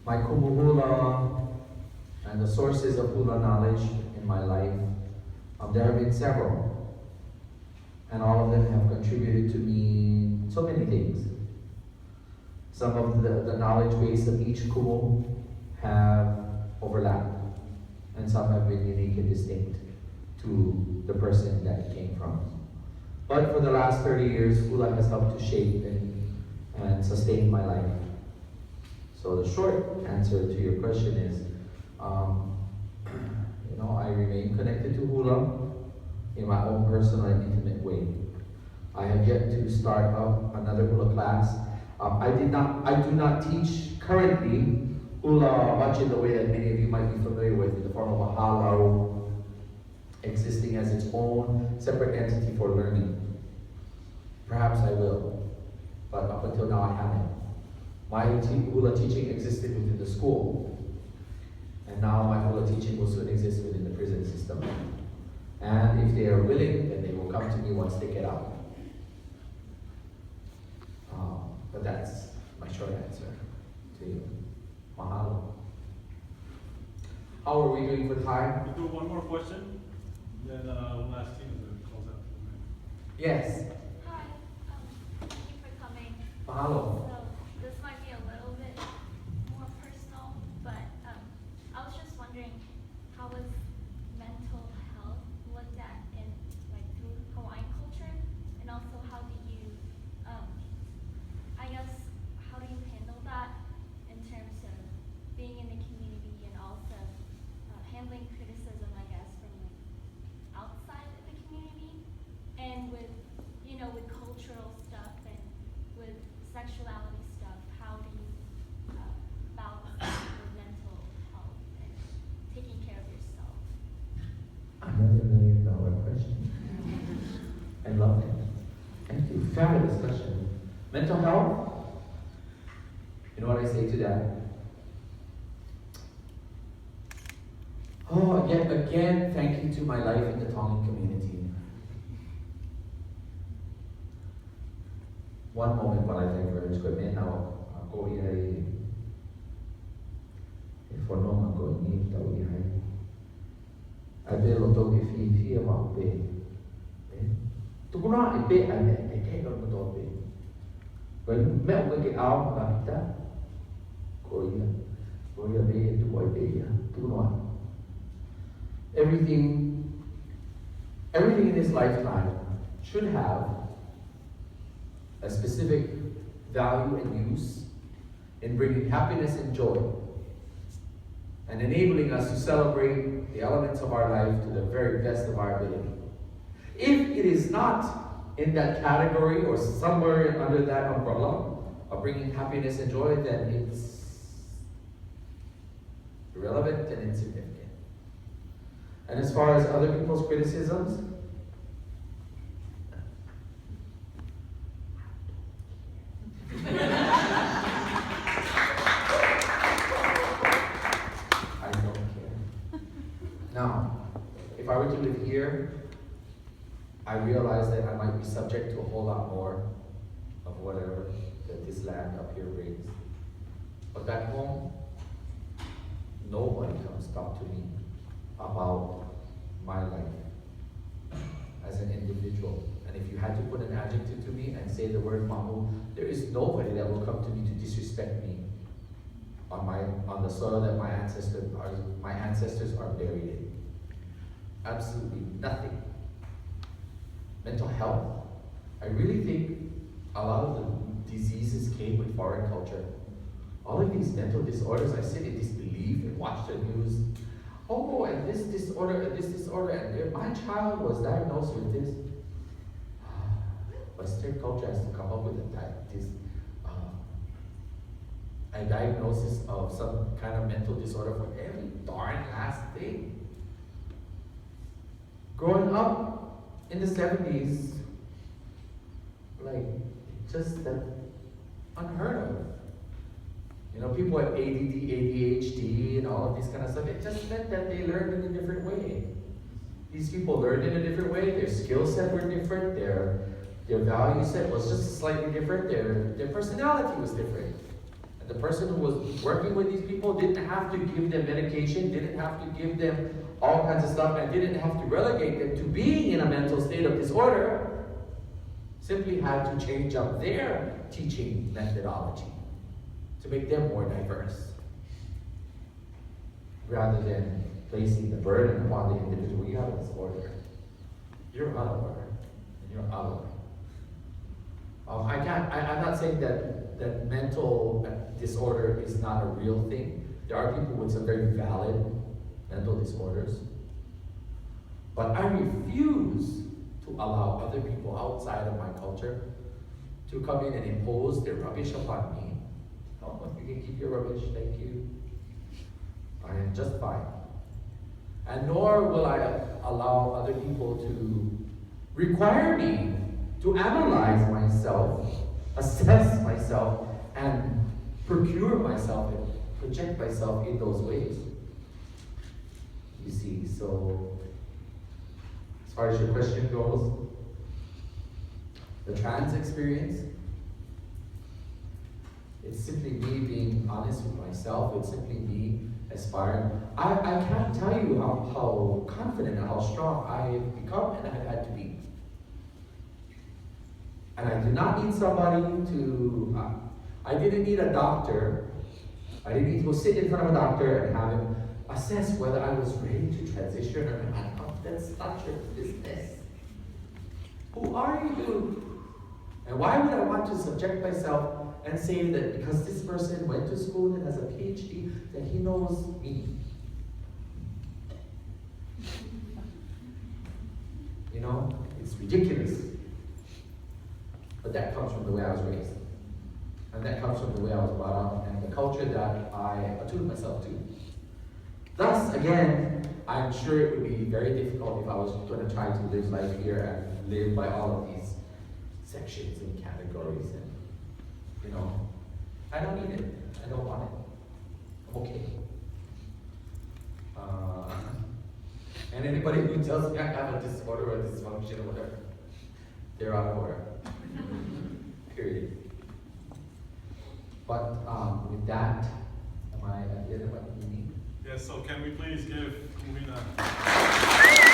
My Kumu hula and the sources of hula knowledge in my life, there have been several. And all of them have contributed to me so many things. Some of the knowledge base of each Kumu have overlapped, and some have been unique and distinct to the person that it came from. But for the last 30 years, hula has helped to shape and sustain my life. So the short answer to your question is, I remain connected to hula in my own personal and intimate way. I have yet to start up another hula class. I do not teach currently hula much in the way that many of you might be familiar with, in the form of a halau, existing as its own separate entity for learning. Perhaps I will, but up until now I haven't. My hula teaching existed within the school, and now my hula teaching will soon exist within the prison system. And if they are willing, then they will come to me once they get out. But that's my short answer to you. Mahalo. How are we doing for time? We'll do one more question, then one last team to close out. Yes. Hi, thank you for coming. Mahalo. So this might be a little bit more personal, but I was just wondering, how was mental health looked at in through Hawaiian culture, and also how do you, how do you handle that in terms of being in the community and also handling criticism, from outside of the community, and with with cultural stuff and with sexuality stuff, how do you balance that with mental health and taking care of yourself? Another $1 million question. I love it. Thank you. Fabulous question. Mental health? You know what I say to that? Oh, yet again, thank you to my life in the Tongan community. One moment while I diverge, ko me now ako ihai e whanonga ko ni tau ihai. Ai pe loto ke fi ma pe. Tukuna e pe ai me e ke no to pe. Ko me o ke au ka pita. Ko ia be tu boy pe ia. Tukuna. Everything in this lifetime should have a specific value and use in bringing happiness and joy and enabling us to celebrate the elements of our life to the very best of our ability. If it is not in that category or somewhere under that umbrella of bringing happiness and joy, then it's irrelevant and insignificant. And as far as other people's criticisms, I don't care. Now, if I were to live here, I realize that I might be subject to a whole lot more of whatever that this land up here brings. But back home, nobody comes talk to me about my life as an individual. And if you had to put an adjective to me and say the word mahu, there is nobody that will come to me to disrespect me on the soil that my ancestors are buried in. Absolutely nothing. Mental health. I really think a lot of the diseases came with foreign culture. All of these mental disorders, I sit in disbelief and watch the news. Oh, and this disorder, and my child was diagnosed with this. Western culture has to come up with a diagnosis of some kind of mental disorder for every darn last thing. Growing up in the 70s, just that unheard of. People had ADD, ADHD, and all of this kind of stuff. It just meant that they learned in a different way. These people learned in a different way. Their skill set were different. Their value set was just slightly different. Their personality was different. And the person who was working with these people didn't have to give them medication, didn't have to give them all kinds of stuff, and didn't have to relegate them to being in a mental state of disorder. Simply had to change up their teaching methodology to make them more diverse, rather than placing the burden upon the individual. You have a disorder. You're out of order. And you're out of order. I'm not saying that mental disorder is not a real thing. There are people with some very valid mental disorders. But I refuse to allow other people outside of my culture to come in and impose their rubbish upon me. Oh, you can keep your rubbish, thank you. I am just fine. And nor will I allow other people to require me to analyze myself, assess myself, and procure myself and project myself in those ways. You see, so as far as your question goes, the trans experience, it's simply me being honest with myself. It's simply me aspiring. I can't tell you how confident and how strong I have become and I've had to be. And I do not need somebody to, I didn't need a doctor. I didn't need to go sit in front of a doctor and have him assess whether I was ready to transition or not. Oh, that's not your business. Who are you? And why would I want to subject myself and say that because this person went to school and has a PhD, that he knows me? You know, it's ridiculous. But that comes from the way I was raised. And that comes from the way I was brought up and the culture that I attuned myself to. Thus, again, I'm sure it would be very difficult if I was going to try to live life here and live by all of these sections and categories. And, you know, I don't need it. I don't want it. I'm okay. And anybody who tells me I have a disorder or a dysfunction or whatever, they're out of order. Period. But with that, am I at the end of my meeting? Yes, so can we please give Hina